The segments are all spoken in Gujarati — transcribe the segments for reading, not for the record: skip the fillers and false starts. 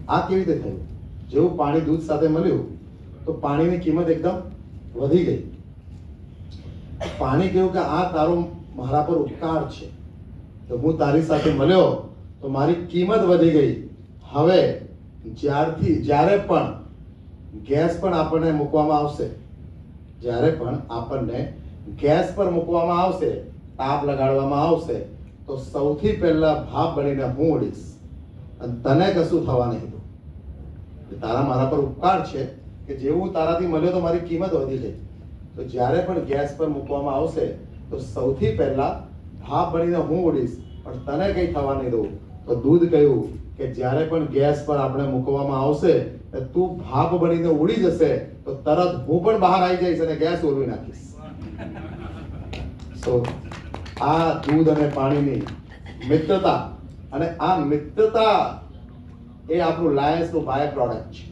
આ કેવી રીતે થયું? જેવું પાણી દૂધ સાથે મળ્યું તો પાણીની કિંમત એકદમ વધી ગઈ. પાણી કહ્યું કે આ તારો મારા પર ઉપકાર છે, તો હું તારી સાથે મળ્યો તો મારી કિંમત વધી ગઈ. હવે જ્યારે પણ ગેસ પણ આપણને મૂકવામાં આવશે, જ્યારે પણ આપણને ગેસ પર મૂકવામાં આવશે, તાપ લગાડવામાં આવશે, તો સૌથી પહેલા ભાપ બનીને હું ઉડીશ અને તને કશું થવા નહીં દઉં. તારા મારા પર ઉપકાર છે કે જેવું તારાથી મળ્યો તો મારી કિંમત વધી ગઈ. તો જ્યારે પણ ગેસ પર મૂકવામાં આવશે તો સૌથી પહેલા ભાપ બનીને હું ઉડીશ, પણ તને કંઈ થવા નહીં દઉં. તો દૂધ કહ્યું કે જ્યારે પણ ગેસ પર આપણે મૂકવામાં આવશે તું ભાપ બનીને ઉડી જશે તો તરત હું પણ બહાર આવી જઈશ અને ગેસ ઓલવી નાખીશ. સો આ દૂધ અને પાણીની મિત્રતા, અને આ મિત્રતા એ આપણું લાયન્સનું બાય પ્રોડક્ટ છે.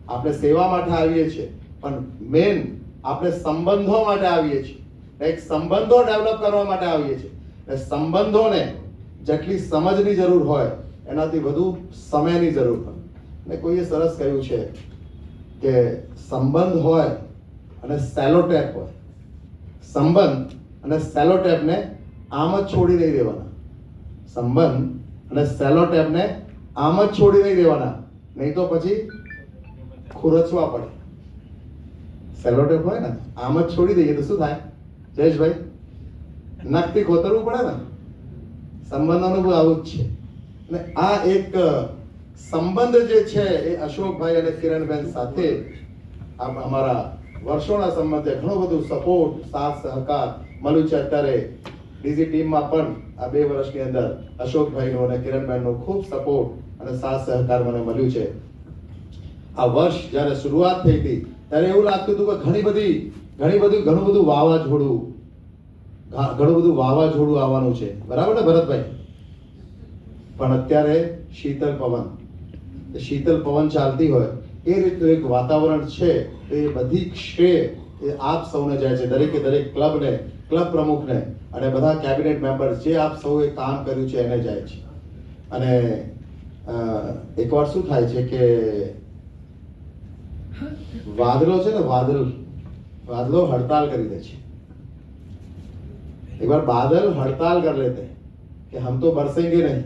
આપણે સેવા માટે આવીએ છીએ, પણ મેન આપણે સંબંધો માટે આવીએ છીએ. એક સંબંધો ડેવલપ કરવા માટે આવીએ છીએ. સંબંધોને જેટલી સમજની જરૂર હોય એનાથી વધુ સમયની જરૂર હોય. ને કોઈએ સરસ કહ્યું છે કે સંબંધ હોય અને સેલોટેપ હોય. સંબંધ અને સેલોટેપને આમ જ છોડી નહીં દેવાના. સંબંધ અને સેલોટેપને આમ જ છોડી નહીં દેવાના, નહીં તો પછી ખુરચવા પડે. સેલોટેપ હોય ને આમ જ છોડી દઈએ તો શું થાય જયેશભાઈ? નખથી કોતરવું પડે ને. સંબંધોનું બહુ આવું જ છે. અને આ એક સંબંધ જે છે એ અશોકભાઈ અને કિરણબેન સાથે અમારા વર્ષોના સંબંધે ઘણું બધું સપોર્ટ, સાથ સહકાર મળ્યું છે. અત્યારે ડીજી ટીમમાં પણ આ 2 વર્ષની અંદર અશોકભાઈનો અને કિરણબેનનો ખૂબ સપોર્ટ અને સાથ સહકાર મને મળ્યું છે. આ વર્ષ જ્યારે શરૂઆત થઈ હતી ત્યારે એવું લાગતું હતું કે ઘણું બધું વાવાઝોડું આવવાનું છે, બરાબર ને ભરતભાઈ? પણ અત્યારે શીતલ પવન ચાલતી હોય એ રીતનું એક વાતાવરણ છે. એ બધી શ્રેય એ આપ સૌને જાય છે, દરેકે દરેક ક્લબને, ક્લબ પ્રમુખને અને બધા કેબિનેટ મેમ્બર્સ જે આપ સૌએ કામ કર્યું છે એને જાય છે. અને એકવાર શું થાય છે કે વાદળો છે ને, વાદળો हड़ताल કરી દે છે. एक बार बादल हड़ताल कर लेते हैं कि हम तो बरसेंगे नहीं,